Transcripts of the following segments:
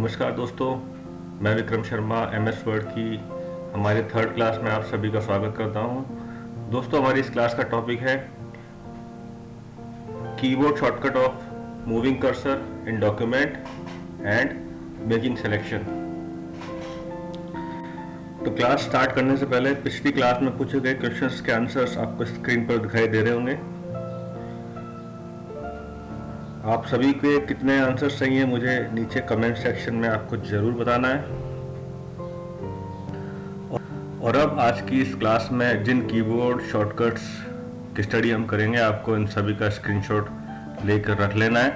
नमस्कार दोस्तों, मैं विक्रम शर्मा एमएस वर्ड की हमारे थर्ड क्लास में आप सभी का स्वागत करता हूं। दोस्तों, हमारी इस क्लास का टॉपिक है keyboard shortcut of moving cursor in document and making selection. तो क्लास स्टार्ट करने से पहले पिछली क्लास में पूछे गए क्वेश्चंस के आंसर्स आपको स्क्रीन पर दिखाई दे रहे होंगे। आप सभी के कितने आंसर्स चाहिए मुझे नीचे कमेंट सेक्शन में आपको जरूर बताना है। और अब आज की इस क्लास में जिन कीबोर्ड शॉर्टकट्स की स्टडी हम करेंगे, आपको इन सभी का स्क्रीनशॉट लेकर रख लेना है।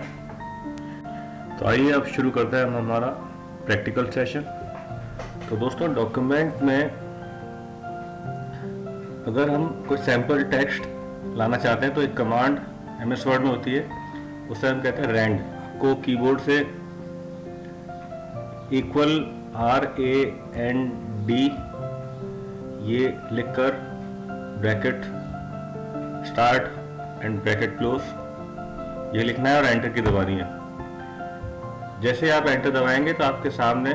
तो आइए अब शुरू करते हैं हम हमारा प्रैक्टिकल सेशन। तो दोस्तों, डॉक्यूमेंट में अगर हम कोई सैंपल टेक्स्ट लाना चाहते हैं तो एक कमांड एमएस वर्ड में होती है, उसे हम कहते हैं रैंड। को कीबोर्ड से इक्वल RAND ये लिखकर bracket start and bracket close ये लिखना है और एंटर की दबानी है। जैसे आप एंटर दबाएंगे तो आपके सामने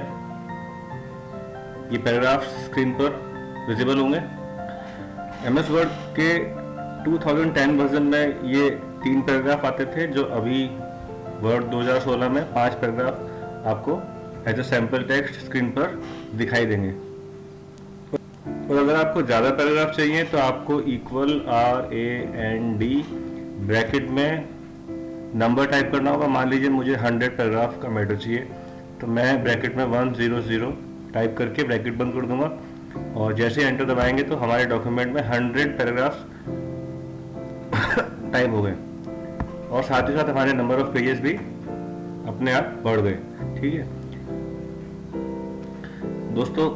ये पैराग्राफ स्क्रीन पर विजिबल होंगे। एमएस वर्ड के 2010 वर्जन में ये 3 पैराग्राफ आते थे, जो अभी वर्ड 2016 में 5 पैराग्राफ आपको as a sample text screen पर दिखाई देंगे। और अगर आपको ज़्यादा पैराग्राफ चाहिए तो आपको इक्वल RAND ब्रैकेट में नंबर टाइप करना होगा। मान लीजिए मुझे 100 पैराग्राफ का मैटर चाहिए, तो मैं ब्रैकेट में 100 टाइप करके ब्रैकेट बंद कर दूंगा, और जैसे एंटर दबाएंगे तो हमारे डॉक्यूमेंट में 100 पैराग्राफ टाइप हो गए, और साथ ही साथ हमारे नंबर ऑफ पेजेस भी अपने आप बढ़ गए। ठीक है दोस्तों,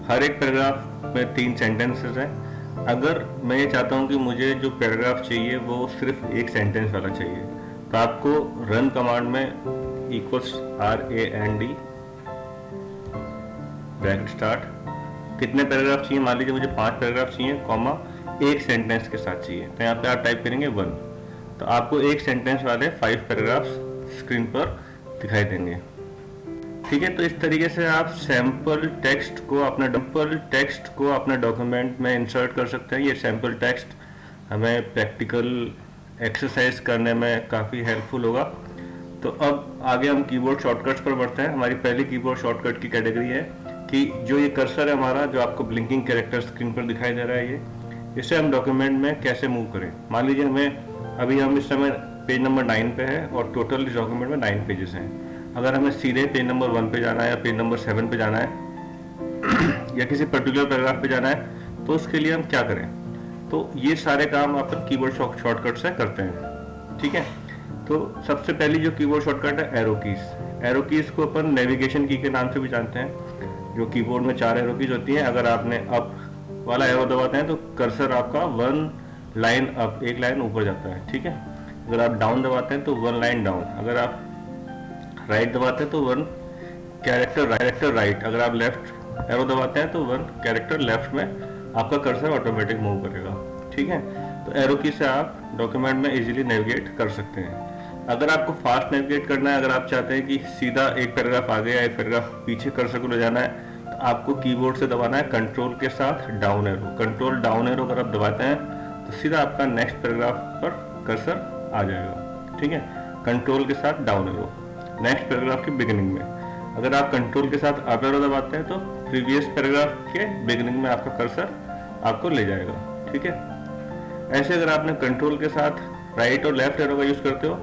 हर एक पैराग्राफ में 3 सेंटेंसेस हैं। अगर मैं ये चाहता हूँ कि मुझे जो पैराग्राफ चाहिए वो सिर्फ एक सेंटेंस वाला चाहिए, तो आपको रन कमांड में इक्वल्स RAND ब्रैकेट स्टार्ट कितने पैराग्राफ चाहिए, मान लीजिए मुझे 5 पैराग्राफ चाहिए, कॉमा एक सेंटेंस के साथ चाहिए, तो यहाँ पे आप टाइप करेंगे 1, तो आपको एक सेंटेंस वाले 5 पैराग्राफ्स स्क्रीन पर दिखाई देंगे। ठीक है, तो इस तरीके से आप सैंपल टेक्स्ट को अपने डॉक्यूमेंट में इंसर्ट कर सकते हैं। ये सैंपल टेक्स्ट हमें प्रैक्टिकल एक्सरसाइज करने में काफ़ी हेल्पफुल होगा। तो अब आगे हम कीबोर्ड शॉर्टकट्स पर बढ़ते हैं। हमारी पहली कीबोर्ड शॉर्टकट की कैटेगरी है कि जो ये कर्सर है हमारा, जो आपको ब्लिंकिंग कैरेक्टर स्क्रीन पर दिखाई दे रहा है, इसे हम डॉक्यूमेंट में कैसे मूव करें। मान लीजिए हम इस समय पेज नंबर 9 पे है और टोटल इस डॉक्यूमेंट में 9 पेजेस हैं। अगर हमें सीधे पेज नंबर 1 पे जाना है या पेज नंबर 7 पे जाना है या किसी पर्टिकुलर पैराग्राफ पे जाना है, तो उसके लिए हम क्या करें। तो ये सारे काम अपन कीबोर्ड शॉर्टकट से करते हैं। ठीक है, तो सबसे पहली जो कीबोर्ड शॉर्टकट है एरो कीज को अपन नेविगेशन की के नाम से भी जानते हैं। जो कीबोर्ड में 4 एरो कीज होती हैं। अगर आपने अप वाला एरो दबाते हैं तो कर्सर आपका 1 लाइन अप, एक लाइन ऊपर जाता है। ठीक है, अगर आप डाउन दबाते हैं तो 1 लाइन डाउन, अगर आप राइट दबाते हैं तो 1 कैरेक्टर राइट, अगर आप लेफ्ट एरो दबाते हैं तो 1 कैरेक्टर लेफ्ट में आपका कर्सर ऑटोमेटिक मूव करेगा। ठीक है, तो एरो की से आप डॉक्यूमेंट में इजीली नेविगेट कर सकते हैं। अगर आपको फास्ट नेविगेट करना है, अगर आप चाहते हैं कि सीधा एक पैराग्राफ आगे या एक पैराग्राफ पीछे कर्सर को ले जाना है, तो आपको कीबोर्ड से दबाना है कंट्रोल के साथ down arrow. Control down arrow अगर आप दबाते हैं तो सीधा आपका नेक्स्ट पैराग्राफ पर कर्सर आ जाएगा। ठीक है, कंट्रोल के साथ डाउन एरो नेक्स्ट पैराग्राफ की बिगिनिंग में। अगर आप कंट्रोल के साथ अप एरो दबाते हैं तो प्रीवियस पैराग्राफ के बिगिनिंग में आपका कर्सर आपको ले जाएगा। ठीक है, ऐसे अगर आपने कंट्रोल के साथ राइट और लेफ्ट एरो का यूज करते हो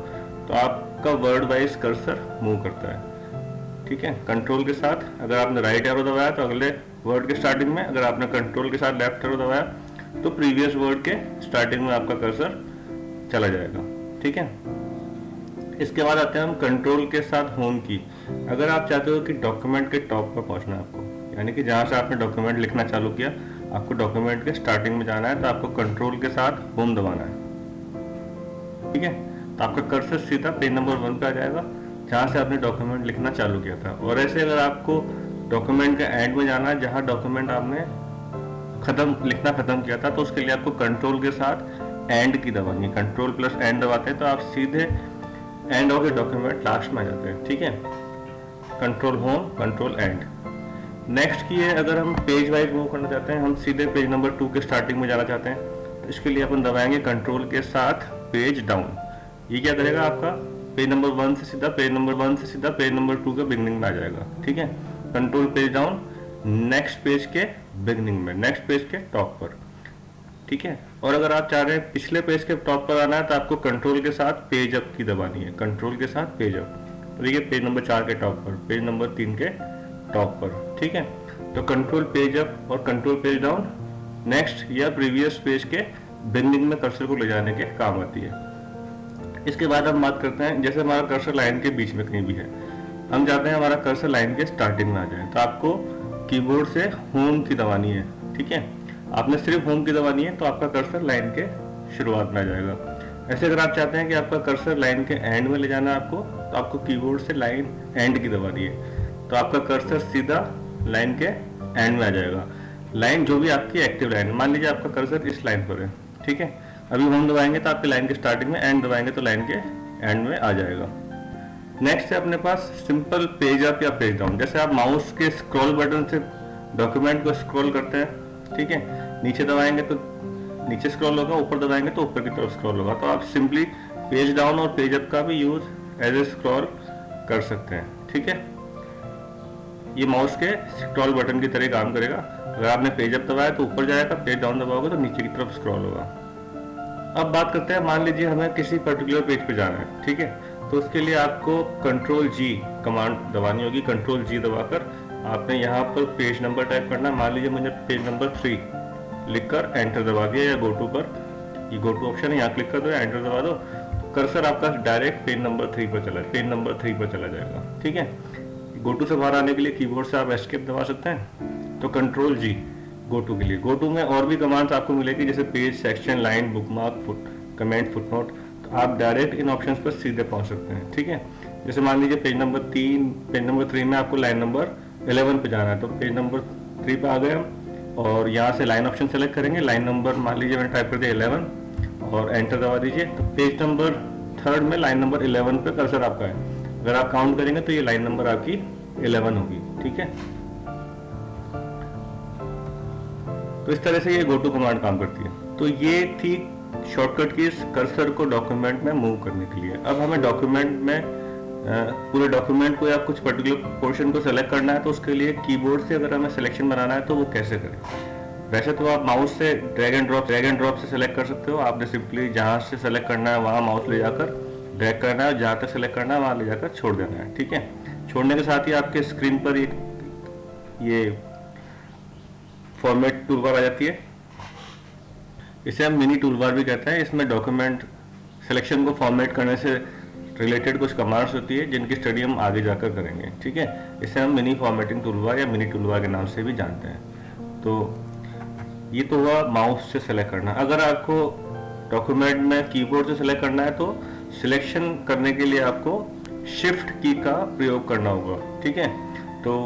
तो आपका वर्ड वाइज कर्सर मूव करता है। ठीक है, कंट्रोल के साथ अगर आपने राइट एरो दबाया तो अगले वर्ड के स्टार्टिंग में, अगर आपने कंट्रोल के साथ लेफ्ट एरो दबाया तो प्रीवियस वर्ड के स्टार्टिंग में आपका कर्सर चला जाएगा। ठीक है, इसके बाद आते हैं हम कंट्रोल के साथ होम की। अगर आप चाहते हो कि डॉक्यूमेंट के टॉप पर पहुंचना है आपको, यानी कि जहां से आपने डॉक्यूमेंट लिखना चालू किया आपको डॉक्यूमेंट के स्टार्टिंग में जाना है, तो आपको कंट्रोल के साथ होम दबाना है। ठीक है, तो आपका कर्सर सीधा पेज नंबर 1 पे आ जाएगा जहां से आपने डॉक्यूमेंट लिखना चालू किया था। और ऐसे अगर आपको डॉक्यूमेंट के एंड में जाना है जहां डॉक्यूमेंट आपने लिखना खत्म किया था, तो उसके लिए आपको कंट्रोल के साथ एंड की दबानी है। कंट्रोल प्लस एंड दबाते हैं तो आप सीधे end of the document last में आ जाते हैं। ठीक है, control home, control and. Next की है, अगर हम पेज वाइज मूव करना चाहते हैं, हम सीधे पेज नंबर 2 के स्टार्टिंग में जाना चाहते हैं, तो इसके लिए अपन दबाएंगे कंट्रोल के साथ पेज डाउन। ये क्या करेगा, आपका पेज नंबर 1 से सीधा पेज नंबर 2 के बिगनिंग में आ जाएगा। ठीक है, control page down, next page के बिगनिंग में, नेक्स्ट पेज के टॉप पर। ठीक है, और अगर आप चाह रहे हैं पिछले पेज के टॉप पर आना है तो आपको कंट्रोल के साथ पेज अप की दबानी है, कंट्रोल के साथ पेज अप। तो देखिए पेज नंबर 4 के टॉप पर, पेज नंबर 3 के टॉप पर। ठीक है, तो कंट्रोल पेज अप और कंट्रोल पेज डाउन नेक्स्ट या प्रीवियस पेज के बिगनिंग में कर्सर को ले जाने के काम आती है। इसके बाद हम बात करते हैं, जैसे हमारा कर्सर लाइन के बीच में कहीं भी है, हम चाहते हैं हमारा कर्सर लाइन के स्टार्टिंग में आ जाए, तो आपको कीबोर्ड से होम की दबानी है। ठीक है, आपने सिर्फ होम की दबानी है तो आपका कर्सर लाइन के शुरुआत में आ जाएगा। ऐसे अगर आप चाहते हैं कि आपका कर्सर लाइन के एंड में ले जाना है आपको, तो आपको कीबोर्ड से लाइन एंड की दबानी है, तो आपका कर्सर सीधा लाइन के एंड में आ जाएगा। लाइन जो भी आपकी एक्टिव लाइन है, मान लीजिए आपका कर्सर इस लाइन पर है। ठीक है, अभी होम दबाएंगे तो आपके लाइन के स्टार्टिंग में, एंड दबाएंगे तो लाइन के एंड में आ जाएगा। नेक्स्ट है अपने पास सिंपल पेज अप या पेज डाउन। जैसे आप माउस के स्क्रॉल बटन से डॉक्यूमेंट को स्क्रॉल करते हैं, ठीक है, नीचे दबाएंगे तो नीचे स्क्रॉल होगा, ऊपर दबाएंगे तो ऊपर की तरफ स्क्रॉल होगा। तो आप सिंपली पेज डाउन और पेज अप का भी यूज एज ए स्क्रॉल कर सकते हैं। ठीक है, ये माउस के स्क्रॉल बटन की तरह काम करेगा। अगर आपने पेज अप दबाया तो ऊपर जाएगा, पेज डाउन दबाओगे तो नीचे की तरफ स्क्रॉल होगा। अब बात करते हैं, मान लीजिए हमें किसी पर्टिकुलर पेज पे जाना है। ठीक है, तो उसके लिए आपको कंट्रोल जी कमांड दबानी होगी। कंट्रोल जी दबाकर आपने यहाँ पर पेज नंबर टाइप करना है। मान लीजिए मुझे पेज नंबर 3 लिखकर एंटर दबा दिया, या गो टू पर, ये गो टू ऑप्शन है, यहाँ क्लिक कर दो या एंटर दबा दो, कर्सर आपका डायरेक्ट पेज नंबर 3 पर चला, पेज नंबर 3 पर चला जाएगा। ठीक है, गो टू से बाहर आने के लिए कीबोर्ड से आप एस्केप दबा सकते हैं, तो कंट्रोल जी गो टू के लिए। गो टू में और भी कमांड्स आपको मिलेगी, जैसे page, section, line, bookmark, foot comment, footnote, तो आप डायरेक्ट इन ऑप्शंस पर सीधे पहुंच सकते हैं। ठीक है, जैसे मान लीजिए पेज नंबर 3 में आपको लाइन नंबर 11 पे जाना है, तो पेज नंबर 3 पे आ गए हम, और यहाँ से लाइन ऑप्शन सेलेक्ट करेंगे, लाइन नंबर मान लीजिए मैंने टाइप कर दिया 11 और एंटर दबा दीजिए, तो पेज नंबर 3 में लाइन नंबर 11 पे कर्सर आपका है। अगर आप काउंट करेंगे तो ये लाइन नंबर आपकी 11 होगी। ठीक है, तो इस तरह से ये गो टू कमांड काम करती है। तो ये थी शॉर्टकट की कर्सर को डॉक्यूमेंट में मूव करने के लिए। अब हमें डॉक्यूमेंट में पूरे डॉक्यूमेंट को या कुछ पर्टिकुलर पोर्शन को सेलेक्ट करना है, तो उसके लिए कीबोर्ड से अगर हमें सिलेक्शन बनाना है तो वो कैसे करें। वैसे तो आप माउस से ड्रैग एंड ड्रॉप से सेलेक्ट कर सकते हो। आपने सिंपली जहां से सेलेक्ट करना है वहां माउस ले जाकर ड्रैग करना है, जहां तक सेलेक्ट करना है वहां ले जाकर छोड़ देना है। ठीक है, छोड़ने के साथ ही आपके स्क्रीन पर ये फॉर्मेट टूलबार आ जाती है। इसे हम मिनी टूलबार भी कहते हैं। इसमें डॉक्यूमेंट सिलेक्शन को फॉर्मेट करने से रिलेटेड कुछ कमांड्स होती है, जिनकी स्टडी हम आगे जाकर करेंगे। ठीक है, इसे हम मिनी फॉर्मेटिंग टूलबार या मिनी टूलबार के नाम से भी जानते हैं। तो ये तो हुआ माउस से सेलेक्ट करना। अगर आपको डॉक्यूमेंट में कीबोर्ड से सेलेक्ट करना है तो सिलेक्शन करने के लिए आपको शिफ्ट की का प्रयोग करना होगा। ठीक है, तो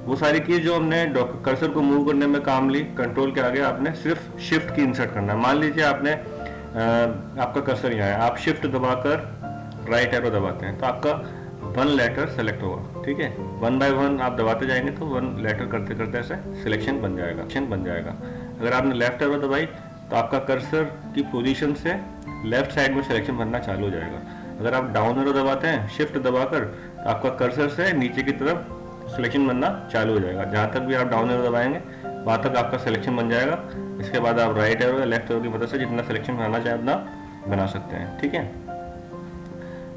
वो सारी कीज जो हमने कर्सर को मूव करने में काम ली, कंट्रोल के आगे आपने सिर्फ शिफ्ट की इंसर्ट करना है। मान लीजिए आपने आपका कर्सर यहाँ है, आप शिफ्ट दबाकर राइट एरो दबाते हैं तो आपका 1 लेटर सेलेक्ट होगा। ठीक है, 1 बाय 1 आप दबाते जाएंगे तो 1 लेटर करते करते ऐसे सिलेक्शन बन जाएगा। अगर आपने लेफ्ट एरो दबाई तो आपका कर्सर की पोजीशन से लेफ्ट साइड में सिलेक्शन बनना चालू हो जाएगा। अगर आप डाउन एरो दबाते हैं शिफ्ट दबाकर, तो आपका कर्सर से नीचे की तरफ सिलेक्शन बनना चालू हो जाएगा। जहां तक भी आप डाउन एरो दबाएंगे वहां तक आपका सिलेक्शन बन जाएगा। इसके बाद आप राइट एरो या लेफ्ट एरो की मदद से जितना सिलेक्शन बनाना चाहे उतना बना सकते हैं। ठीक है,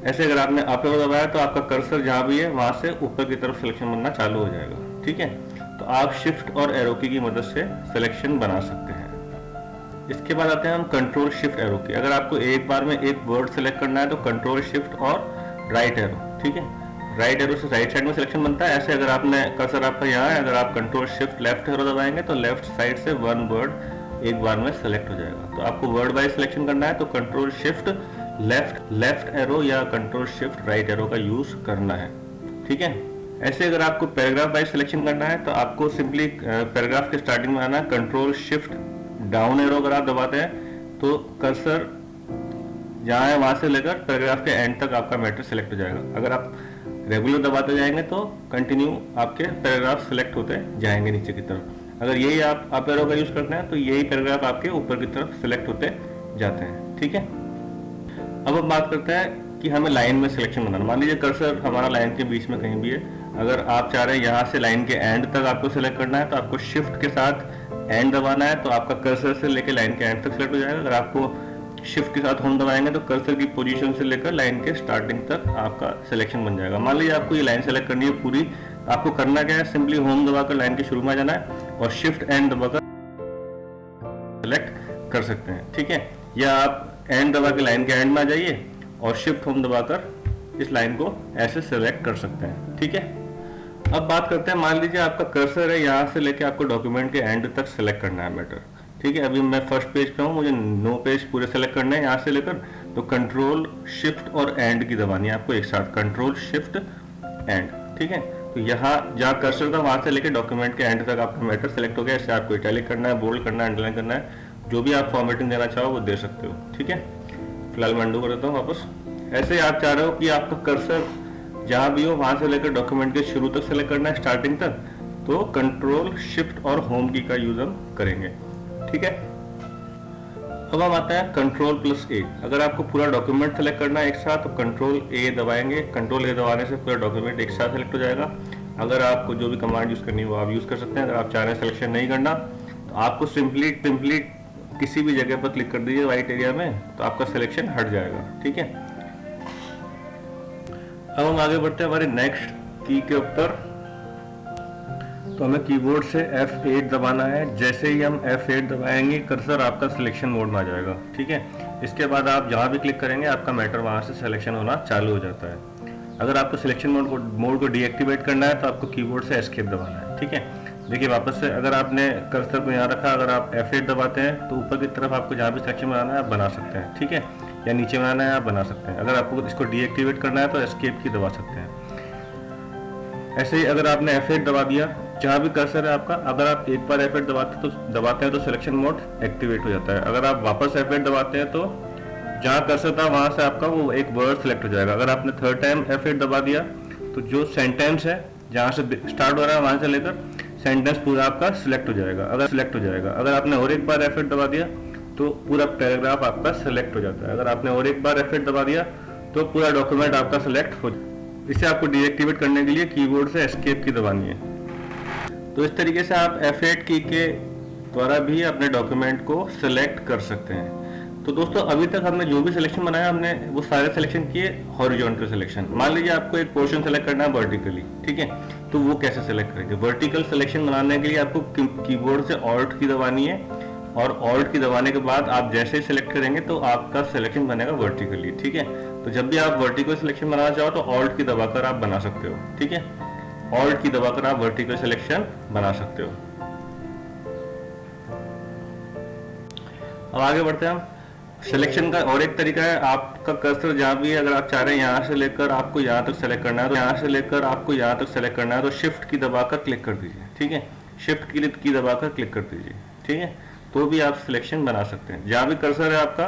ऐसे अगर आपने अप एरो दबाया तो आपका कर्सर जहां भी है वहां से ऊपर की तरफ सिलेक्शन बनना चालू हो जाएगा। ठीक है, तो आप शिफ्ट और एरो की मदद से सिलेक्शन बना सकते हैं। इसके बाद आते हैं हम कंट्रोल शिफ्ट एरो की। अगर आपको एक बार में एक वर्ड सेलेक्ट करना है तो कंट्रोल शिफ्ट और राइट एरो। ठीक है, राइट एरो से राइट साइड में सिलेक्शन बनता है। ऐसे अगर आपने कर्सर आपका यहाँ है, अगर आप कंट्रोल शिफ्ट लेफ्ट एरो दबाएंगे तो लेफ्ट साइड से 1 वर्ड एक बार में सेलेक्ट हो जाएगा। तो आपको वर्ड वाइज सिलेक्शन करना है तो कंट्रोल शिफ्ट लेफ्ट एरो या कंट्रोल शिफ्ट राइट एरो का यूज करना है। ठीक है, ऐसे अगर आपको पैराग्राफ वाइज सिलेक्शन करना है तो आपको सिंपली पैराग्राफ के स्टार्टिंग में आना है, कंट्रोल शिफ्ट डाउन एरो अगर आप दबाते हैं तो कर्सर जहाँ है वहां से लेकर पैराग्राफ के एंड तक आपका मैटर सेलेक्ट हो जाएगा। अगर आप रेगुलर दबाते जाएंगे तो कंटिन्यू आपके पैराग्राफ सेलेक्ट होते जाएंगे नीचे की तरफ। अगर यही आप अप एरो का यूज करते हैं तो यही पैराग्राफ आपके ऊपर की तरफ सेलेक्ट होते जाते हैं। ठीक है, अब हम बात करते हैं कि हमें लाइन में सिलेक्शन बनाना। मान लीजिए कर्सर हमारा लाइन के बीच में कहीं भी है, अगर आप चाह रहे हैं यहाँ से लाइन के एंड तक आपको सिलेक्ट करना है तो आपको शिफ्ट के साथ एंड दबाना है, तो आपका कर्सर से लेकर लाइन के एंड तक सिलेक्ट हो जाएगा। अगर आपको शिफ्ट के साथ होम दबाएंगे तो कर्सर की पोजीशन से लेकर लाइन के स्टार्टिंग तक आपका सिलेक्शन बन जाएगा। मान लीजिए आपको ये लाइन सेलेक्ट करनी है पूरी, आपको करना क्या है, सिंपली होम दबाकर लाइन के शुरू में जाना है और शिफ्ट एंड दबाकर सेलेक्ट कर सकते हैं। ठीक है, या आप एंड दबा के लाइन के एंड में आ जाइए और शिफ्ट होम दबाकर इस लाइन को ऐसे सेलेक्ट कर सकते हैं। ठीक है, अब बात करते हैं, मान लीजिए आपका कर्सर है यहाँ से लेके आपको डॉक्यूमेंट के एंड तक सेलेक्ट करना है मैटर। ठीक है, अभी मैं फर्स्ट पेज पे हूँ, मुझे 9 पेज पूरे सेलेक्ट करने हैं यहाँ से लेकर, तो कंट्रोल शिफ्ट और एंड की दबानी है आपको एक साथ, कंट्रोल शिफ्ट एंड। ठीक है, तो यहाँ जहाँ कर्सर था वहां से लेकर डॉक्यूमेंट के एंड तक आपका मैटर सेलेक्ट हो गया। इससे आपको इटैलिक करना है, बोल्ड करना है, अंडरलाइन करना है, जो भी आप फॉर्मेटिंग देना चाहो वो दे सकते हो। ठीक है, फिलहाल मैं अंडू कर देता हूँ वापस। ऐसे ही आप चाह रहे हो कि आपका कर्सर जहां भी हो वहां से लेकर डॉक्यूमेंट के शुरू तक सेलेक्ट करना है, स्टार्टिंग तक, तो कंट्रोल शिफ्ट और होम की का यूज हम करेंगे। ठीक है, अब हम आते हैं कंट्रोल प्लस ए। अगर आपको पूरा डॉक्यूमेंट सेलेक्ट करना है एक साथ तो कंट्रोल ए दबाएंगे, कंट्रोल ए दबाने से पूरा डॉक्यूमेंट एक साथ सेलेक्ट हो जाएगा। अगर आपको जो भी कमांड यूज करनी है वो आप यूज कर सकते हैं। अगर आप चाह रहे हैं सिलेक्शन नहीं करना तो आपको सिंपली किसी भी जगह पर क्लिक कर दीजिए व्हाइट एरिया में, तो आपका सिलेक्शन हट जाएगा। ठीक है, अब हम आगे बढ़ते हैं हमारे नेक्स्ट की के ऊपर। तो हमें कीबोर्ड से F8 दबाना है। जैसे ही हम F8 दबाएंगे कर्सर आपका सिलेक्शन मोड में आ जाएगा। ठीक है, इसके बाद आप जहां भी क्लिक करेंगे आपका मैटर वहां से सिलेक्शन होना चालू हो जाता है। अगर आपको सिलेक्शन मोड को डीएक्टिवेट करना है तो आपको कीबोर्ड से एस्केप दबाना है। ठीक है, देखिए वापस से अगर आपने कर्सर को यहाँ रखा, अगर आप F8 दबाते हैं तो ऊपर की तरफ आपको जहाँ भी सिलेक्शन बनाना है आप बना सकते हैं। ठीक है, या नीचे बनाना है आप बना सकते हैं। अगर आपको इसको डीएक्टिवेट करना है तो एस्केप की दबा सकते हैं। ऐसे ही अगर आपने F8 दबा दिया जहाँ भी कर्सर है आपका, अगर आप एक बार F8 दबाते हैं तो सिलेक्शन मोड एक्टिवेट हो जाता है। अगर आप वापस F8 दबाते हैं तो जहाँ कर्सर था वहां से आपका वो एक वर्ड सेलेक्ट हो जाएगा। अगर आपने थर्ड टाइम F8 दबा दिया तो जो सेंटेंस है जहाँ से स्टार्ट हो रहा है वहां से लेकर सेंटेंस पूरा आपका सिलेक्ट हो जाएगा। अगर आपने और एक बार F8 दबा दिया तो पूरा पैराग्राफ आपका सिलेक्ट हो जाता है। अगर आपने और एक बार F8 दबा दिया तो पूरा डॉक्यूमेंट आपका सिलेक्ट हो जाए। इसे आपको डीएक्टिवेट करने के लिए कीबोर्ड से एस्केप की दबानी है। तो इस तरीके से आप F8 की के द्वारा भी अपने डॉक्यूमेंट को सिलेक्ट कर सकते हैं। तो दोस्तों अभी तक हमने जो भी सिलेक्शन बनाया हमने वो सारे सिलेक्शन किए हॉरिजॉन्टल सिलेक्शन। मान लीजिए आपको एक पोर्शन सेलेक्ट करना है वर्टिकली, ठीक है, तो वो कैसे सेलेक्ट करेंगे? वर्टिकल सिलेक्शन बनाने के लिए आपको कीबोर्ड से ऑल्ट की दबानी है और ऑल्ट की दबाने के बाद आप जैसे ही सिलेक्ट करेंगे तो आपका सिलेक्शन बनेगा वर्टिकली। ठीक है, तो जब भी आप वर्टिकल सिलेक्शन बनाना चाहो तो ऑल्ट की दबाकर आप बना सकते हो। ठीक है, ऑल्ट की दबाकर आप वर्टिकल सिलेक्शन बना सकते हो। अब आगे बढ़ते हैं हम। सिलेक्शन का और एक तरीका है, आपका कर्सर जहां भी है, अगर आप चाह रहे हैं यहाँ से लेकर आपको यहाँ तक सेलेक्ट करना है तो यहाँ से लेकर आपको यहाँ तक सेलेक्ट करना है तो शिफ्ट की दबाकर क्लिक कर दीजिए। ठीक है, शिफ्ट की दबाकर क्लिक कर दीजिए। ठीक है, तो भी आप सिलेक्शन बना सकते हैं। जहां भी कर्सर है आपका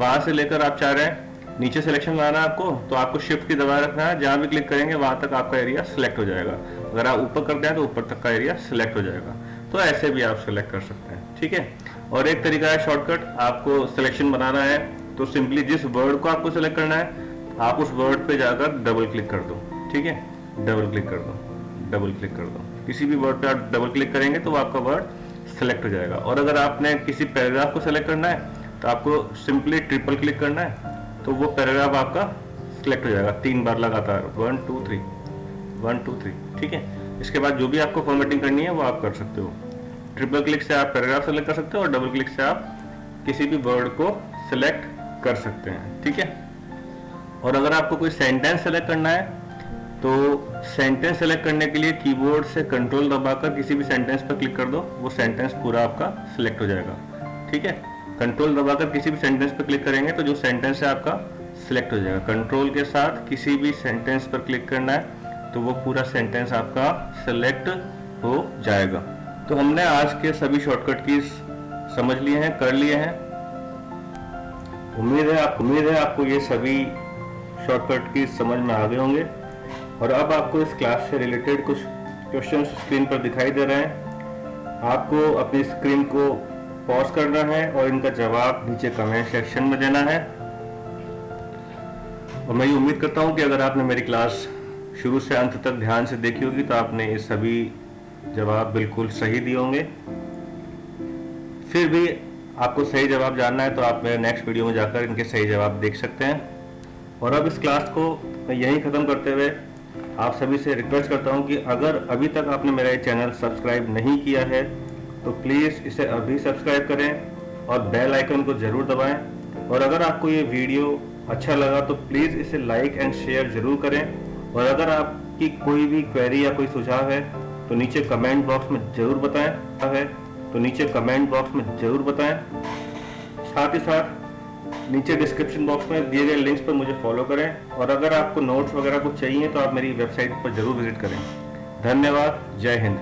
वहां से लेकर आप चाह रहे हैं नीचे सिलेक्शन बनाना है आपको तो आपको शिफ्ट की दबा रखना है। जहां भी क्लिक करेंगे वहां तक आपका एरिया सिलेक्ट हो जाएगा। अगर आप ऊपर करते हैं तो ऊपर तक का एरिया सिलेक्ट हो जाएगा। तो ऐसे भी आप सिलेक्ट कर सकते हैं। ठीक है, और एक तरीका है शॉर्टकट, आपको सिलेक्शन बनाना है तो सिंपली जिस वर्ड को आपको सिलेक्ट करना है आप उस वर्ड पे जाकर डबल क्लिक कर दो। ठीक है, डबल क्लिक कर दो, डबल क्लिक कर दो। किसी भी वर्ड पे आप डबल क्लिक करेंगे तो आपका वर्ड सिलेक्ट हो जाएगा। और अगर आपने किसी पैराग्राफ को सिलेक्ट करना है तो आपको सिंपली ट्रिपल क्लिक करना है तो वो पैराग्राफ आपका सिलेक्ट हो जाएगा 3 बार लगातार, 1 2 3 1 2 3। ठीक है, इसके बाद जो भी आपको फॉर्मेटिंग करनी है वो आप कर सकते हो। ट्रिपल क्लिक से आप पैराग्राफ सेलेक्ट कर सकते हो और डबल क्लिक से आप किसी भी वर्ड को सिलेक्ट कर सकते हैं। ठीक है, और अगर आपको कोई सेंटेंस सेलेक्ट करना है तो सेंटेंस सेलेक्ट करने के लिए कीबोर्ड से कंट्रोल दबाकर किसी भी सेंटेंस पर क्लिक कर दो, वो सेंटेंस पूरा आपका सिलेक्ट हो जाएगा। ठीक है, कंट्रोल दबाकर किसी भी सेंटेंस पर क्लिक करेंगे तो जो सेंटेंस है आपका सिलेक्ट हो जाएगा। कंट्रोल के साथ किसी भी सेंटेंस पर क्लिक करना है तो वो पूरा सेंटेंस आपका सिलेक्ट हो जाएगा। तो हमने आज के सभी शॉर्टकट कीज समझ लिए हैं, कर लिए हैं। उम्मीद है आपको ये सभी शॉर्टकट कीज समझ में आ गए होंगे और अब आपको इस क्लास से रिलेटेड कुछ क्वेश्चन स्क्रीन पर दिखाई दे रहे हैं। आपको अपनी स्क्रीन को पॉज करना है और इनका जवाब नीचे कमेंट सेक्शन में देना है। और मैं ये उम्मीद करता हूँ कि अगर आपने मेरी क्लास शुरू से अंत तक ध्यान से देखी होगी तो आपने ये सभी जवाब बिल्कुल सही दिए होंगे। फिर भी आपको सही जवाब जानना है तो आप मेरे नेक्स्ट वीडियो में जाकर इनके सही जवाब देख सकते हैं। और अब इस क्लास को मैं यहीं ख़त्म करते हुए आप सभी से रिक्वेस्ट करता हूं कि अगर अभी तक आपने मेरा ये चैनल सब्सक्राइब नहीं किया है तो प्लीज़ इसे अभी सब्सक्राइब करें और बेल आइकन को ज़रूर दबाएं। और अगर आपको ये वीडियो अच्छा लगा तो प्लीज़ इसे लाइक एंड शेयर ज़रूर करें। और अगर आपकी कोई भी क्वेरी या कोई सुझाव है तो नीचे कमेंट बॉक्स में ज़रूर बताएं। साथ ही साथ नीचे डिस्क्रिप्शन बॉक्स में दिए गए लिंक्स पर मुझे फॉलो करें। और अगर आपको नोट्स वगैरह कुछ चाहिए तो आप मेरी वेबसाइट पर ज़रूर विजिट करें। धन्यवाद। जय हिंद।